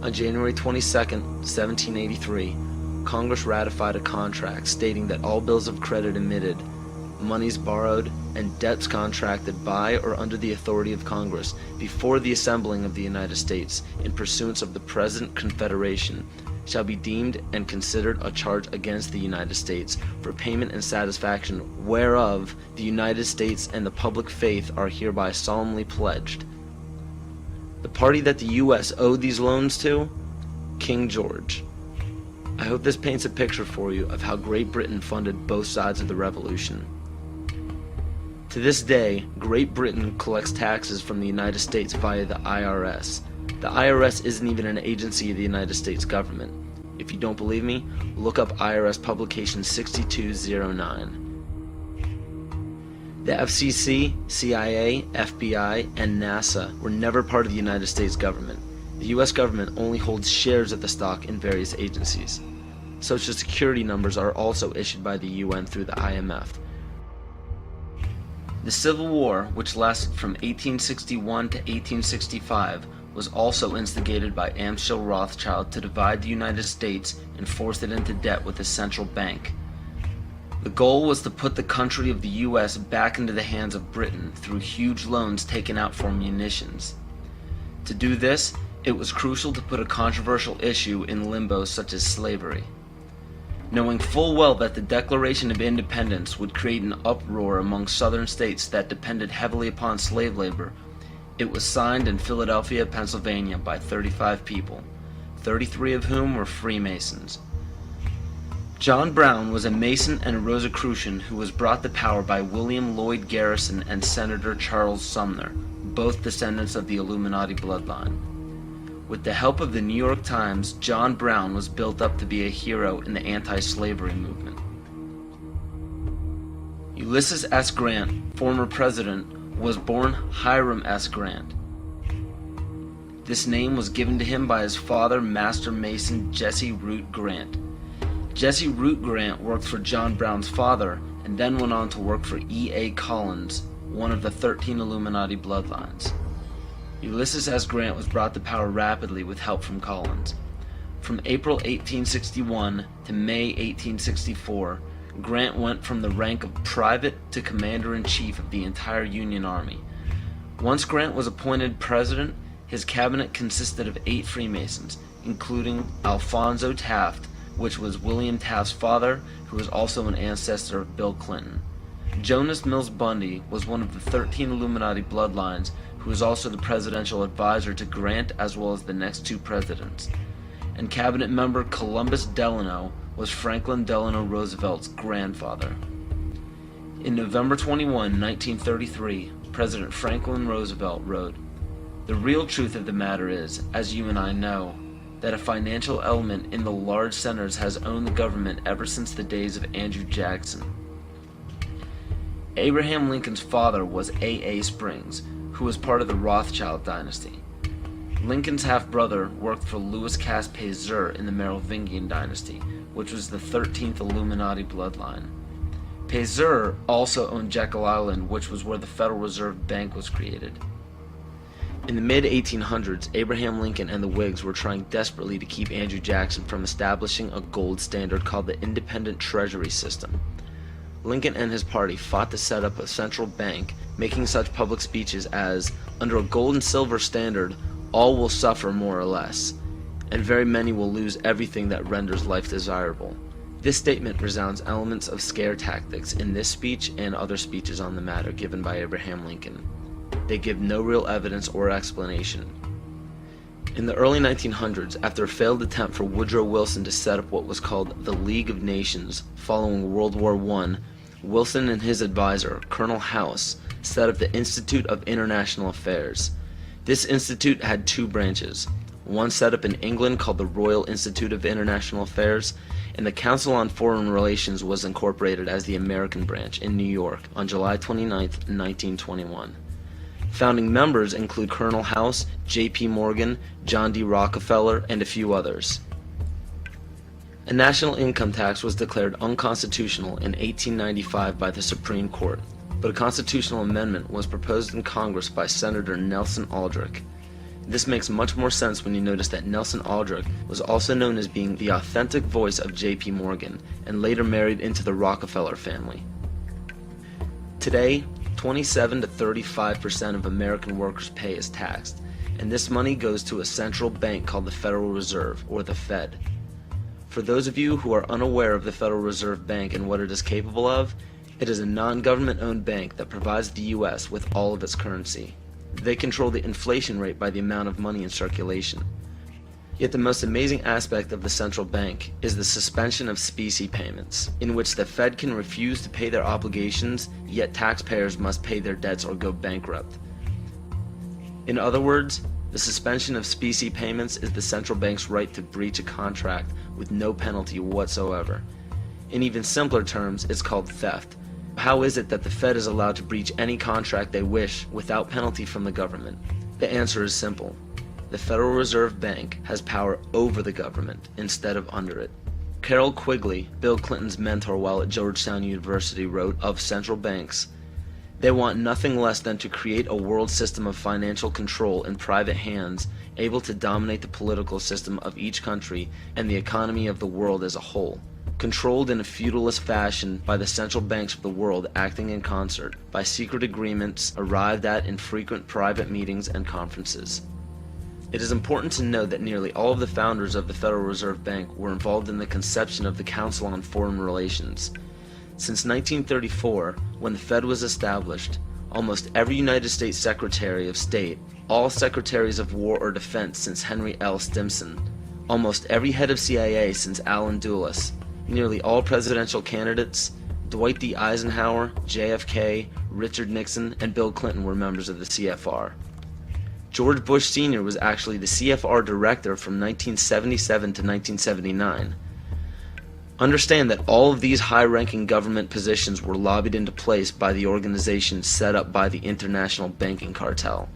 On January 22, 1783, Congress ratified a contract stating that all bills of credit emitted, monies borrowed, and debts contracted by or under the authority of Congress before the assembling of the United States in pursuance of the present Confederation shall be deemed and considered a charge against the United States for payment and satisfaction whereof the United States and the public faith are hereby solemnly pledged. The party that the U.S. owed these loans to? King George. I hope this paints a picture for you of how Great Britain funded both sides of the Revolution. To this day, Great Britain collects taxes from the United States via the IRS. The IRS isn't even an agency of the United States government. If you don't believe me, look up IRS publication 6209. The FCC, CIA, FBI, and NASA were never part of the United States government. The U.S. government only holds shares of the stock in various agencies. Social Security numbers are also issued by the UN through the IMF. The Civil War, which lasted from 1861 to 1865, was also instigated by Amschel Rothschild to divide the United States and force it into debt with a central bank. The goal was to put the country of the U.S. back into the hands of Britain through huge loans taken out for munitions. To do this, it was crucial to put a controversial issue in limbo such as slavery. Knowing full well that the Declaration of Independence would create an uproar among southern states that depended heavily upon slave labor, it was signed in Philadelphia, Pennsylvania by 35 people, 33 of whom were Freemasons. John Brown was a Mason and a Rosicrucian who was brought to power by William Lloyd Garrison and Senator Charles Sumner, both descendants of the Illuminati bloodline. With the help of the New York Times, John Brown was built up to be a hero in the anti-slavery movement. Ulysses S. Grant, former president, was born Hiram S. Grant. This name was given to him by his father, Master Mason Jesse Root Grant. Jesse Root Grant worked for John Brown's father and then went on to work for E.A. Collins, one of the 13 Illuminati bloodlines. Ulysses S. Grant was brought to power rapidly with help from Collins. From April 1861 to May 1864, Grant went from the rank of private to commander-in-chief of the entire Union Army. Once Grant was appointed president, his cabinet consisted of 8 Freemasons, including Alphonso Taft, which was William Taft's father, who was also an ancestor of Bill Clinton. Jonas Mills Bundy was one of the 13 Illuminati bloodlines, who was also the presidential advisor to Grant as well as the next 2 presidents. And cabinet member Columbus Delano was Franklin Delano Roosevelt's grandfather. In November 21, 1933, President Franklin Roosevelt wrote, "The real truth of the matter is, as you and I know, that a financial element in the large centers has owned the government ever since the days of Andrew Jackson." Abraham Lincoln's father was A.A. Springs, who was part of the Rothschild dynasty. Lincoln's half-brother worked for Louis Cass Peyser in the Merovingian dynasty, which was the 13th Illuminati bloodline. Peyser also owned Jekyll Island, which was where the Federal Reserve Bank was created. In the mid-1800s, Abraham Lincoln and the Whigs were trying desperately to keep Andrew Jackson from establishing a gold standard called the Independent Treasury System. Lincoln and his party fought to set up a central bank, making such public speeches as, "Under a gold and silver standard, all will suffer more or less, and very many will lose everything that renders life desirable." This statement resounds elements of scare tactics in this speech and other speeches on the matter given by Abraham Lincoln. They give no real evidence or explanation. In the early 1900s, after a failed attempt for Woodrow Wilson to set up what was called the League of Nations following World War I, Wilson and his advisor, Colonel House, set up the Institute of International Affairs. This institute had 2 branches, one set up in England called the Royal Institute of International Affairs, and the Council on Foreign Relations was incorporated as the American branch in New York on July 29, 1921. Founding members include Colonel House, J.P. Morgan, John D. Rockefeller, and a few others. A national income tax was declared unconstitutional in 1895 by the Supreme Court, but a constitutional amendment was proposed in Congress by Senator Nelson Aldrich. This makes much more sense when you notice that Nelson Aldrich was also known as being the authentic voice of J.P. Morgan, and later married into the Rockefeller family. Today, 27 to 35% of American workers' pay is taxed, and this money goes to a central bank called the Federal Reserve, or the Fed. For those of you who are unaware of the Federal Reserve Bank and what it is capable of, it is a non-government-owned bank that provides the U.S. with all of its currency. They control the inflation rate by the amount of money in circulation. Yet the most amazing aspect of the central bank is the suspension of specie payments, in which the Fed can refuse to pay their obligations, yet taxpayers must pay their debts or go bankrupt. In other words, the suspension of specie payments is the central bank's right to breach a contract with no penalty whatsoever. In even simpler terms, it's called theft. How is it that the Fed is allowed to breach any contract they wish without penalty from the government? The answer is simple. The Federal Reserve Bank has power over the government instead of under it. Carroll Quigley, Bill Clinton's mentor while at Georgetown University, wrote of central banks, "They want nothing less than to create a world system of financial control in private hands, able to dominate the political system of each country and the economy of the world as a whole. Controlled in a feudalist fashion by the central banks of the world acting in concert, by secret agreements arrived at in frequent private meetings and conferences." It is important to note that nearly all of the founders of the Federal Reserve Bank were involved in the conception of the Council on Foreign Relations. Since 1934, when the Fed was established, almost every United States Secretary of State, all Secretaries of War or Defense since Henry L. Stimson, almost every head of CIA since Allen Dulles, nearly all presidential candidates, Dwight D. Eisenhower, JFK, Richard Nixon, and Bill Clinton were members of the CFR. George Bush Sr. was actually the CFR director from 1977 to 1979. Understand that all of these high-ranking government positions were lobbied into place by the organization set up by the international banking cartel.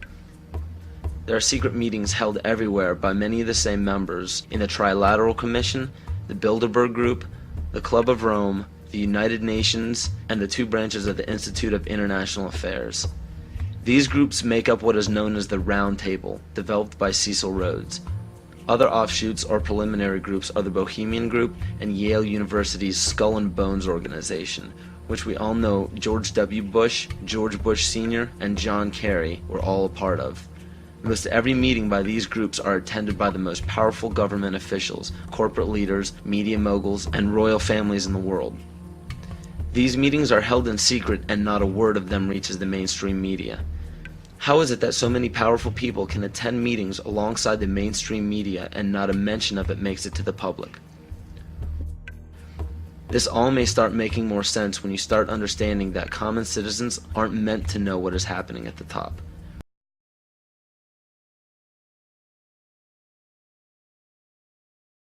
There are secret meetings held everywhere by many of the same members in the Trilateral Commission, the Bilderberg Group, the Club of Rome, the United Nations, and the two branches of the Institute of International Affairs. These groups make up what is known as the Round Table, developed by Cecil Rhodes. Other offshoots or preliminary groups are the Bohemian Group and Yale University's Skull and Bones organization, which we all know George W. Bush, George Bush Sr., and John Kerry were all a part of. Most every meeting by these groups are attended by the most powerful government officials, corporate leaders, media moguls, and royal families in the world. These meetings are held in secret and not a word of them reaches the mainstream media. How is it that so many powerful people can attend meetings alongside the mainstream media and not a mention of it makes it to the public? This all may start making more sense when you start understanding that common citizens aren't meant to know what is happening at the top.